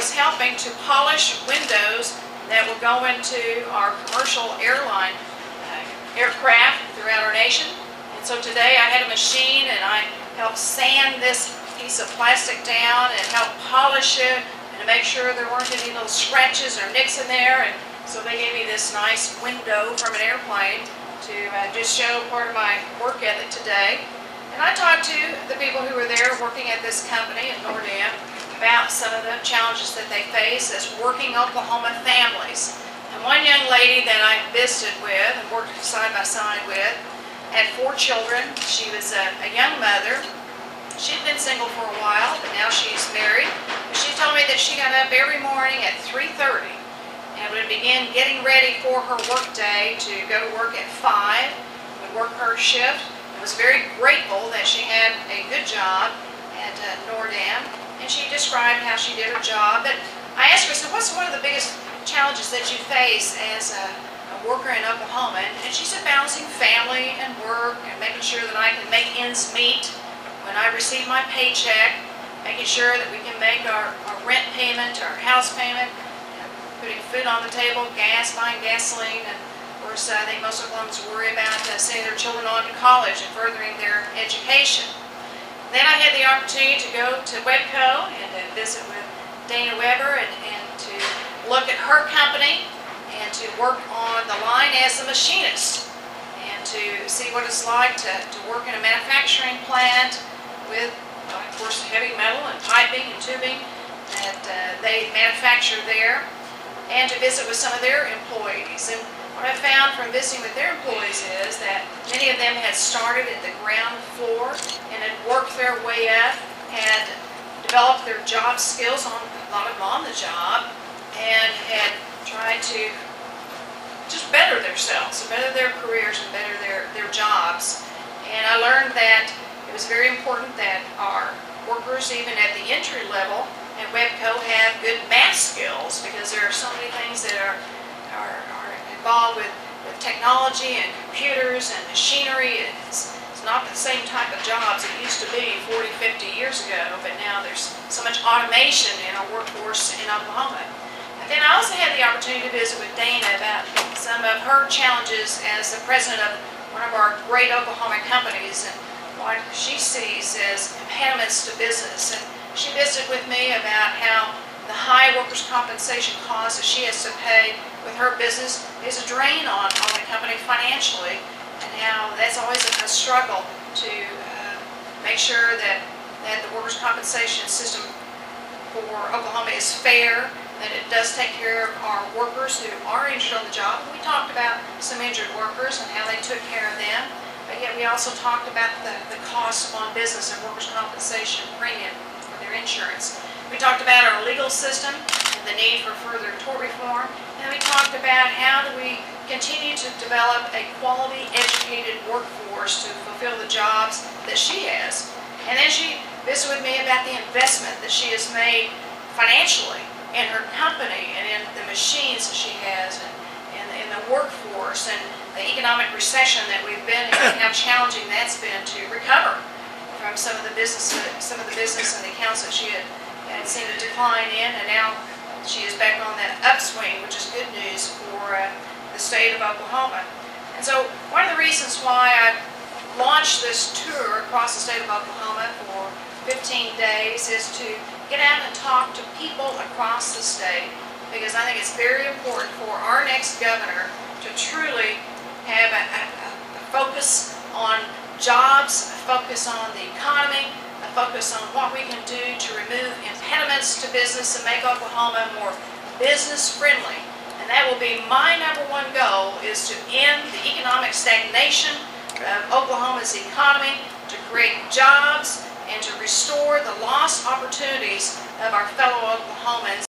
was helping to polish windows that will go into our commercial airline aircraft throughout our nation. And so today I had a machine and I helped sand this piece of plastic down and help polish it and to make sure there weren't any little scratches or nicks in there. And so they gave me this nice window from an airplane to just show part of my work ethic today. And I talked to the people who were there working at this company in Nordam about some of the challenges that they face as working Oklahoma families. And one young lady that I visited with and worked side by side with had 4 children. She was a young mother. She'd been single for a while, but now she's married. But she told me that she got up every morning at 3:30 and would begin getting ready for her work day to go to work at 5, would work her shift. I was very grateful that she had a good job at Nordam, and she described how she did her job. But I asked her, I said, what's one of the biggest challenges that you face as a worker in Oklahoma? And she said balancing family and work and making sure that I can make ends meet when I receive my paycheck, making sure that we can make our rent payment, our house payment, putting food on the table, buying gasoline, and of course I think most Oklahomans worry about sending their children on to college and furthering their education. Then I had the opportunity to go to Webco and to visit with Dana Weber and to look at her company and to work on the line as a machinist and to see what it's like to work in a manufacturing plant with, of course, heavy metal and piping and tubing that they manufacture there, and to visit with some of their employees. And what I found from visiting with their employees is that many of them had started at the ground floor and had worked their way up, had developed their job skills, a lot of them on the job, and had tried to just better themselves, better their careers, and better their jobs. And I learned that it was very important that our workers, even at the entry level at Webco, have good math skills, because there are so many things that are involved with technology and computers and machinery. It's not the same type of jobs it used to be 40, 50 years ago, but now there's so much automation in our workforce in Oklahoma. And then I also had the opportunity to visit with Dana about some of her challenges as the president of one of our great Oklahoma companies and what she sees as impediments to business. And she visited with me about how the high workers' compensation costs that she has to pay with her business is a drain on the company financially, and how that's always a struggle to make sure that the workers' compensation system for Oklahoma is fair, that it does take care of our workers who are injured on the job. We talked about some injured workers and how they took care of them, but yet we also talked about the cost on business and workers' compensation premium for their insurance. We talked about our legal system and the need for further tort reform, and we talked about how do we continue to develop a quality educated workforce to fulfill the jobs that she has. And then she visited with me about the investment that she has made financially in her company and in the machines that she has and in the workforce and the economic recession that we've been in, and how challenging that's been to recover from some of the business and the accounts that she had seen a decline in, and now she is back on that upswing, which is good news for the state of Oklahoma. And so one of the reasons why I launched this tour across the state of Oklahoma for 15 days is to get out and talk to people across the state, because I think it's very important for our next governor to truly have a focus on jobs, a focus on the economy, a focus on what we can do to remove impediments to business and make Oklahoma more business friendly. And that will be my #1 goal, is to end the economic stagnation of Oklahoma's economy, to create jobs, and to restore the lost opportunities of our fellow Oklahomans